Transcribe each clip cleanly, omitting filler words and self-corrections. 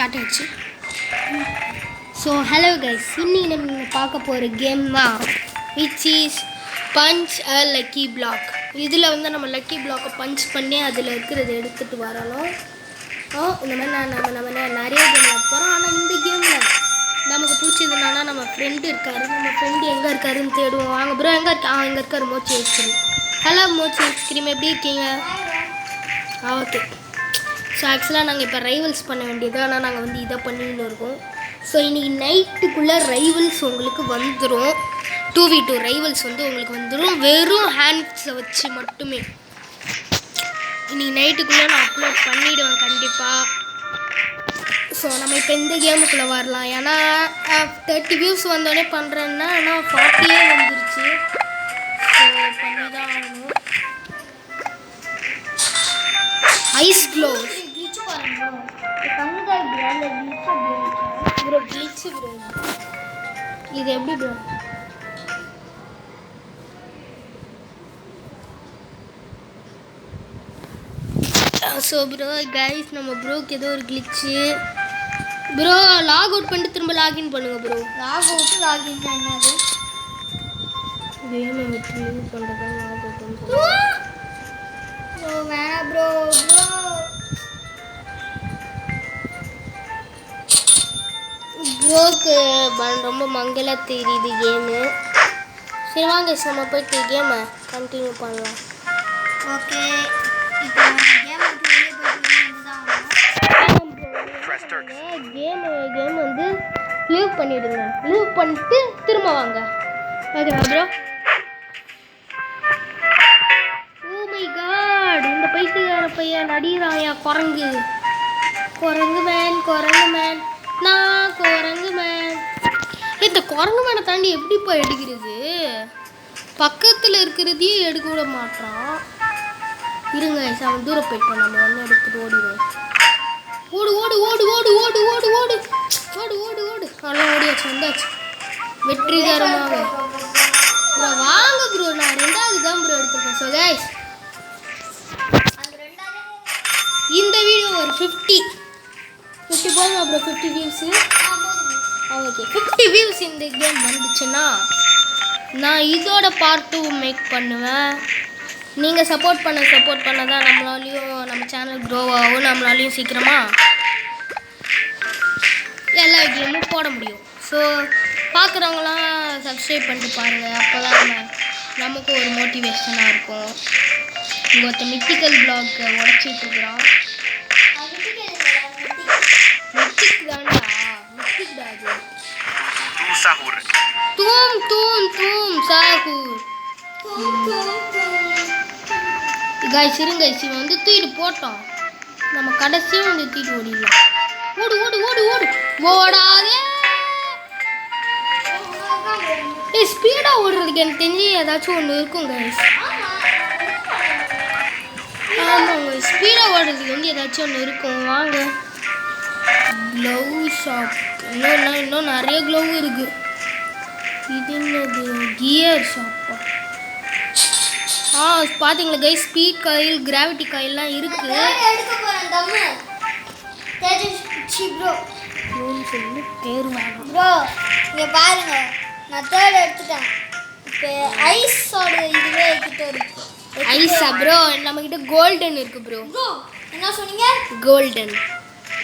Start ஆயிடுச்சு. So hello guys, இன்னைக்கு நம்ம பார்க்க போகிற கேம் தான் which is punch a lucky block. இதில் வந்து நம்ம லக்கி பிளாக்கை பஞ்ச் பண்ணி அதில் இருக்கிறத எடுத்துகிட்டு வரணும். இந்த மாதிரி நம்ம நிறைய கேம் போகிறோம். ஆனால் இந்த கேமில் நமக்கு பிடிச்சது என்னன்னா, நம்ம ஃப்ரெண்டு இருக்காரு. நம்ம ஃப்ரெண்டு எங்கே இருக்காருன்னு தேடுவோம். வாங்க ப்ரோ, எங்கே இருக்கா? எங்கே இருக்காரு? மோச்சி ஐஸ்கிரீம். ஹலோ மோச்சி ஐஸ்கிரீம், எப்படி இருக்கீங்க? ஓகே. ஸோ ஆக்சுவலாக நாங்கள் இப்போ ரைவல்ஸ் பண்ண வேண்டியது, ஆனால் நாங்கள் வந்து இதை பண்ணின்னு இருக்கோம். ஸோ இன்றைக்கி நைட்டுக்குள்ளே ரைவல்ஸ் உங்களுக்கு வந்துடும். 2v2 ரைவல்ஸ் வந்து உங்களுக்கு வந்துடும், வெறும் ஹேண்ட்ஸை வச்சு மட்டுமே. இன்றைக்கி நைட்டுக்குள்ளே நான் அப்லோட் பண்ணிவிடுவேன் கண்டிப்பாக. ஸோ நம்ம இப்போ இந்த கேமுக்குள்ளே வரலாம். ஏன்னா 30 வியூஸ் வந்தோடனே பண்ணுறேன்னா, ஆனால் 40 வந்துருச்சு. ஸோ பண்ணி தான் ஆகணும். ஐஸ் க்ளோவ்ஸ் ப்ரோ, கிளிச்சு ப்ரோ. இது எப்படி ப்ரோ? ஸோ ப்ரோ கைஸ், நம்ம ப்ரோக்கு ஏதோ ஒரு கிளிச்சு. ப்ரோ லாக் அவுட் பண்ணிட்டு திரும்ப லாகின் பண்ணுங்க ப்ரோ. லாக் அவுட்டு லாகின் என்னது? கேமை விட்டு லீவ் பண்ணுறது லாக் அவுட்னு ப்ரோ வேணா ப்ரோ. ப்ரோக்கு ரொம்ப மங்கலாக தெரியுது கேமு. சரி வாங்க, நம்ம போயிட்டு கேமை கண்டினியூ பண்ணலாம். ஓகே, இப்போ கேம் விட்டு வெளியே போயிட்டு தான் கேம் வந்து லீவ் பண்ணிவிடுங்க. லீவ் பண்ணிட்டு திரும்ப வாங்க. ஓகேவா ப்ரோ? ஓ மை காட், இந்த பைத்தியக்கார பையன் நடிகிறாயா குரங்கு. குரங்கு மேன், நான் குரங்கு மேன். இந்த குரங்கு மேனை தாண்டி எப்படிப்பா எடுக்கிறது? பக்கத்தில் இருக்கிறதையே எடுக்க விட மாட்டான். இருங்க, அவன் தூரம் போயிட்டான். நம்ம வந்து எடுத்துட்டு ஓடிடுவோம். ஓடு ஓடு ஓடு ஓடு ஓடு ஓடு ஓடு ஓடு ஓடு ஓடு. நல்லா ஓடியாச்சு, வந்தாச்சு வெற்றிகரமாக. ப்ரோ வாங்க ப்ரோ, நான் 2வது தான் ப்ரோ எடுத்துருக்கேன். ஸோ கைஸ், இந்த வீடியோ ஒரு 50 போதும் அப்புறம் 50 வியூஸு. ஓகே, 50 வியூஸ் இந்த கேம் வந்துச்சுன்னா நான் இதோட பார்ட் 2 மேக் பண்ணுவேன். நீங்கள் சப்போர்ட் பண்ண தான் நம்மளாலையும் நம்ம சேனல் க்ரோ ஆகும். நம்மளாலையும் சீக்கிரமாக எல்லா வீடியோவும் போட முடியும். ஸோ பார்க்குறவங்களாம் சப்ஸ்கிரைப் பண்ணிட்டு பாருங்கள். அப்போ தான் நமக்கு ஒரு மோட்டிவேஷனாக இருக்கும். இங்கே ஒருத்த மித்திக்கல் பிளாக் உடச்சிட்டு இருக்கிறான். மித்திக் தான்டா, மித்திக் தாது. தூம் சாகூர். கைஸ் இருங்க, இவன் வந்து தூக்கிட்டு போட்டோம். நம்ம கடைசியும் வந்து தூக்கிட்டு ஓடிடலாம். ஓடு ஓடு ஓடு ஓடு ஓடாதே. ஸ்பீடாக ஓடுறதுக்கு எனக்கு தெரிஞ்சு ஏதாச்சும் ஒன்று இருக்கும் கைஸ். ஆமாங்க, ஸ்பீடாக ஓடுறதுக்கு வந்து ஏதாச்சும் ஒன்று இருக்கும். வாங்க, க்ளவ் ஷாப். இன்னும் நிறைய க்ளவ் இருக்கு. இது என்னது? கியர் ஷாப்பா? பார்த்தீங்களா கைஸ், ஸ்பீட் காயில், கிராவிட்டி காயில்லாம் இருக்கு. எடுக்க போறேன் தம்மு. தேஜஸ்வி ப்ரோ சொல்லி பேர் வேணும் ப்ரோ. இங்கே பாருங்க, நான் 3rd எடுத்துட்டேன். இப்போ ஐஸோட இதுவே கிட்ட இருக்கு. ஐஸா ப்ரோ? நம்மக்கிட்ட கோல்டன் இருக்கு ப்ரோ. ப்ரோ என்ன சொன்னீங்க? கோல்டன்.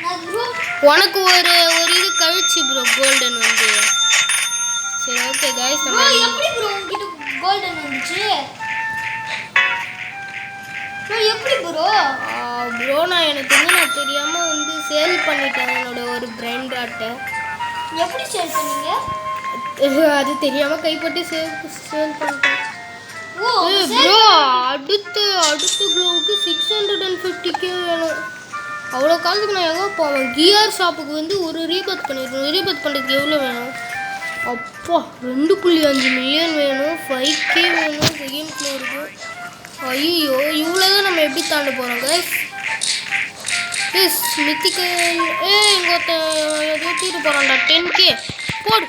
நான் ப்ரோ உனக்கு ஒரு இது கழிச்சு ப்ரோ கோல்டன் வந்து. சரி ஓகே கைஸ், ப்ரோ நம்ம எப்படி ப்ரோ உங்ககிட்ட கோல்டன் வந்துச்சு? ப்ரோ எப்படி ப்ரோ? ப்ரோ எனக்கு நான் தெரியாமல் வந்து சேல் பண்ணிட்டேன் என்னோட ஒரு பிரைன் டாட்டை. எப்படி சேல் பண்ணீங்க? அது தெரியாமல் கைப்பட்டு சேல் பண்ணிட்டேன். ஓ ப்ரோ, அடுத்த க்ளோவுக்கு 650k வேணும். அவ்வளோ காலத்துக்கு நான் எங்கே போவேன்? கியர் ஷாப்புக்கு வந்து ஒரு ரீபத் பண்ணியிருக்கேன். ரீபத் பண்ணுறதுக்கு எவ்வளோ வேணும்? அப்பா 2.5 மில்லியன் வேணும். 5k வேணும். செகண்ட் ஃப்ளோருக்கு. ஐயோ, இவ்வளோ தான் நம்ம எப்படி தாண்ட போகிறோம் கைஸ்? S mythical. இங்கே ஏற்றிட்டு போகிறான்டா. 10k போடு.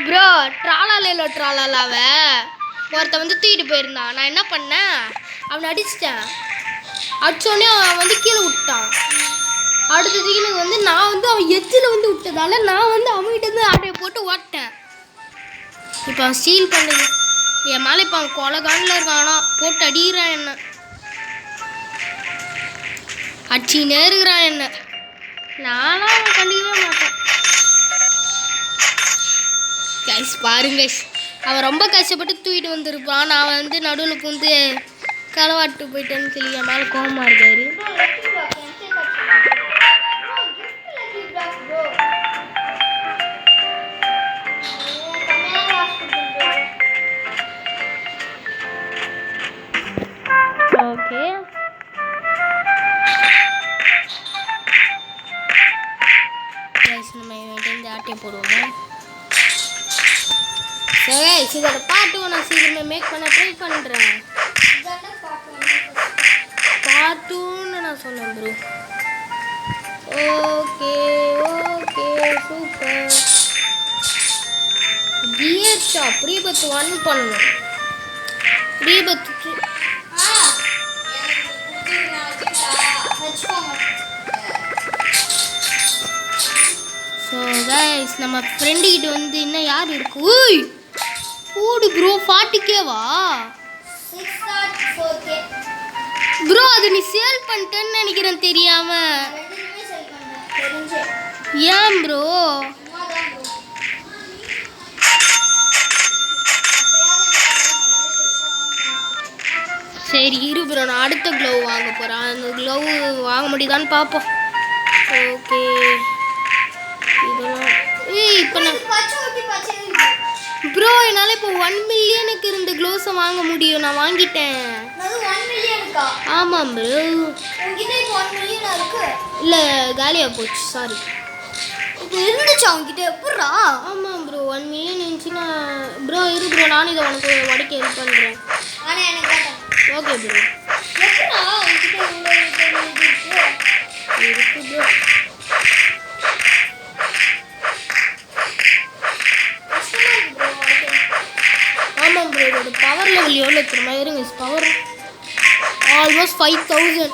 ப்ரோ ட்ராலாவே ஒருத்த வந்து தூக்கிட்டு போயிருந்தான். நான் என்ன பண்ணேன், அவனை அடிச்சிட்டேன். அடிச்சோடனே அவன் வந்து கீழே விட்டான். அடுத்த செகண்ட் வந்து நான் வந்து அவன் எச்சில் வந்து விட்டதால நான் வந்து அவன்கிட்ட இருந்து ஆட்டையை போட்டு ஓட்டேன். இப்போ அவன் ஸ்டீல் பண்ணுது என் மேலே. இப்போ அவன் கொலகானில் இருக்கானா போட்டு அடிக்கிறான் என்ன, அடிச்சுனே இருக்கிறான் என்ன. நானும் அவன் கண்டிக்கவே மாட்டேன். கைஸ் பாருங்க, அவன் ரொம்ப கஷ்டப்பட்டு தூக்கிட்டு வந்திருப்பான். நான் வந்து நடுவில் பூந்து களவாட்டு போயிட்டேன்னு சொல்லி என் மேலே கோபமாக இருக்காரு. ஓகே நம்ம இந்த ஆட்டையை போடுவோமா? சரி இதோட பாட்டு நான் சீக்கிரமே மேக் பண்ண ட்ரை பண்ணுறேன். பாட்டுன்னு நான் சொன்னேன் bro. Okay okay super. Gear shop ரீபத் 1 பண்ணணும். ரீபத் ஸோ கைஸ் நம்ம ஃப்ரெண்டுக்கிட்ட வந்து இன்னும் யார் இருக்கு? ஓய் ஓடு ப்ரோ 40Kவா ப்ரோ? அது நீ சேல் பண்ணிட்டேன்னு நினைக்கிறேன் தெரியாம. ஏன் ப்ரோ? சரி இரு ப்ரோ, நான் அடுத்த க்ளோவ் வாங்க போகிறேன். அந்த க்ளோவ் வாங்க முடியுதான்னு பார்ப்போம். ஓகே இதெல்லாம் இப்போ நான் ப்ரோ என்னால் இப்போ 1 மில்லியனுக்கு இருந்த க்ளோஸை வாங்க முடியும். நான் வாங்கிட்டேன். ஆமாம் ப்ரோ. இல்லை காலியாக போச்சு, சாரி. இப்போ இருந்துச்சு அவங்ககிட்ட எப்படா? ஆமாம் ப்ரோ 1 மில்லியன் இருந்துச்சுன்னா ப்ரோ இரு ப்ரோ, நானும் இதை உனக்கு உடைக்க ஹெல்ப் பண்ணுறேன். ஆனால் எனக்கு ஓகே ப்ரோ. எப்படா அவங்ககிட்ட இருக்கு ப்ரோ. ஆமாம் ப்ரோ இதோட பவர் லெவல் எவ்வளோ தெரியுமா? இருங்க, பவர் ஆல்மோஸ்ட் 5000.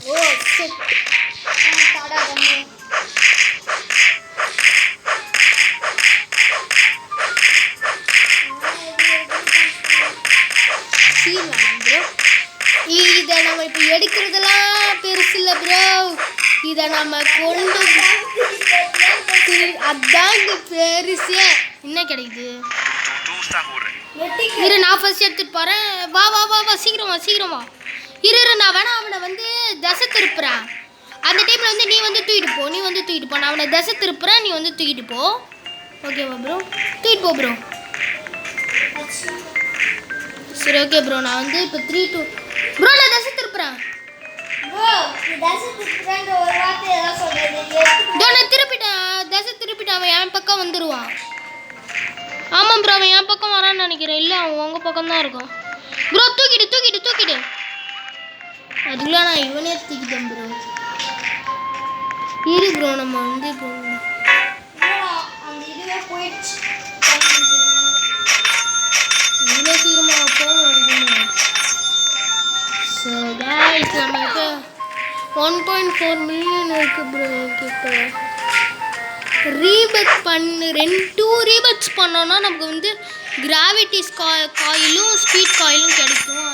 ஓ செட் ப்ரோ. இதை நம்ம இப்போ எடுக்கிறதெல்லாம் பெருசு இல்லை ப்ரோ. இதை நம்ம கொண்டு அதாங்க பெருசே. என்ன கிடைக்குது? இரு நான் ஃபர்ஸ்ட் எடுத்துட்டு போகிறேன். வா வா வா வா சீக்கிரமா சீக்கிரமா. இரு நான் வேணா அவனை வந்து தசை திருப்புறேன். அந்த டைமில் வந்து நீ வந்து தூக்கிட்டு போ. நான் அவனை தசை திருப்புறேன், நீ வந்து தூக்கிட்டு போ. ஓகேவா ப்ரோ? தூக்கிட்டு போ ப்ரோ. சரி ஓகே ப்ரோ, நான் வந்து இப்போ 3 2 ப்ரோ நான் தசை திருப்புறேன். நான் திருப்பிட்டேன். அவன் என் பக்கம் வந்துடுவான். ஆமாம் ப்ரோ அவன் என் பக்கம் வரான்னு நினைக்கிறேன். இல்லை அவன் உங்கள் பக்கம் தான் இருக்கும் ப்ரோ. தூக்கிடு. அதுக்குள்ள நான் இவனே தூக்கிட்டேன் ப்ரோ. இரு ப்ரோ நம்ம வந்து இப்போ இவ்வளோ சீக்கிரமாக போவோம். ஸோ கைஸ் நம்ம இப்போ 1.4 மில்லியன் இருக்குது ப்ரோ கிட்ட. ரீபத் பண்ணு 2 ரீபத்ஸ் பண்ணோன்னா நமக்கு வந்து கிராவிட்டி காயிலும் ஸ்பீட் காயிலும் கிடைக்கும்.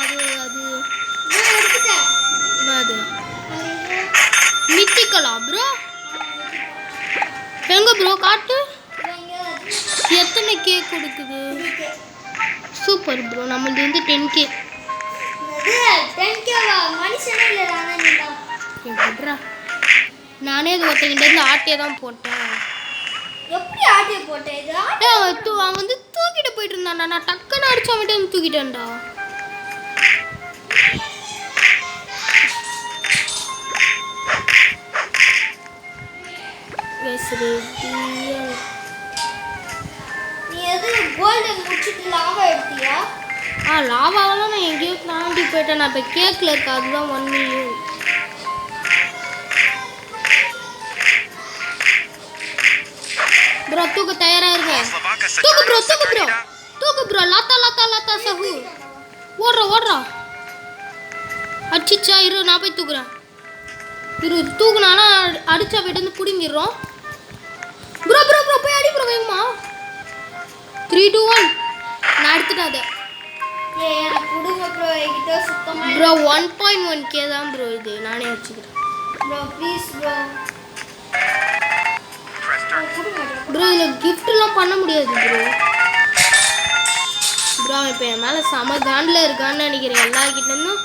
அது மித்திக்கலா ப்ரோ? எங்க ப்ரோ காட்டு? எத்தனை கேக் கொடுக்குது? சூப்பர் ப்ரோ, நம்மளது வந்து 10K. நானே இது ஒருத்தங்கிட்ட ஆட்டையை தான் போட்டேன். எப்படி ஆட்டையை போட்டேன்? அவன் வந்து தூக்கிட்டு போயிட்டு இருந்தான்டா. நான் டக்குன்னு அடிச்சு அவன்கிட்ட தூக்கிட்டேன்டா. நீ எது கோல்டன் முடிச்சிட்டு லாவா எடுத்தியா? லாவாவெல்லாம் நான் எங்கேயோ தாண்டி போயிட்டேன். நான் இப்போ கேக்கில் இருக்கா, அதுதான் 1 மில்லியன். ப்ரோ தூக்க தயாராக இருங்க. தூக்கு தூக்கு ப்ரோ லாத்தா லாத்தா லாத்தா சஹு ஓடுறா அடிச்சா இரு நான் போய் தூக்குறேன் இரு தூக்குனானா அடிச்சா போயிட்டு வந்து பிடுங்கிடுறோம் ப்ரோ போய் அடி ப்ரோ வேணுமா 3 2 1 நான் எடுத்துட்டேன் அதை எனக்கு கொடுங்க ப்ரோ என்கிட்ட சுத்தமாக ப்ரோ 1.1k தான் ப்ரோ இது நானே வச்சுக்கிறேன் ப்ரோ ப்ளீஸ் ப்ரோ ப்ரோ இதில் கிஃப்ட்லாம் பண்ண முடியாது ப்ரோ இப்போ என் மேலே செம காண்டில் இருக்கான்னு நினைக்கிறேன் எல்லார்கிட்டேருந்தும்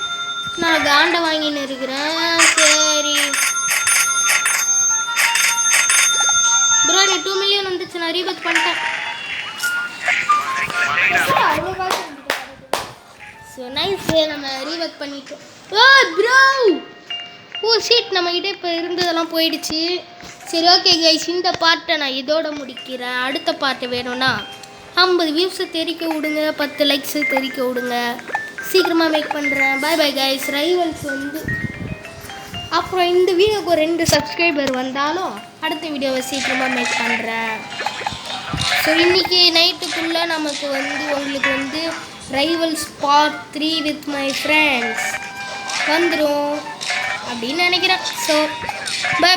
நான் காண்டை வாங்கின்னு இருக்கிறேன் சரி ப்ரோ நீ 2 மில்லியன் வந்துச்சு நான் ரீபத் பண்ணிட்டேன் அவ்வளோ காசு ஸோ நைஸ் நம்ம ரீபத் பண்ணிட்டோம் ப்ரோ ஷீட் நம்மக்கிட்ட இப்போ இருந்ததெல்லாம் போயிடுச்சு சரி ஓகே கைஸ் இந்த பார்ட்டை நான் இதோட முடிக்கிறேன் அடுத்த பார்ட்டு வேணும்னா 50 வியூஸை தெரிக்க விடுங்க 10 லைக்ஸு தெரிக்க விடுங்க சீக்கிரமாக மேக் பண்ணுறேன் பை கைஸ் ரைவல்ஸ் வந்து அப்புறம் இந்த வீடியோக்கு ஒரு 2 சப்ஸ்கிரைபர் வந்தாலும் அடுத்த வீடியோவை சீக்கிரமாக மேக் பண்ணுறேன் ஸோ இன்றைக்கி நைட்டுக்குள்ளே நமக்கு வந்து உங்களுக்கு வந்து rivals part 3 with my friends வந்துடும் அப்படின்னு நினைக்கிறேன் ஸோ பை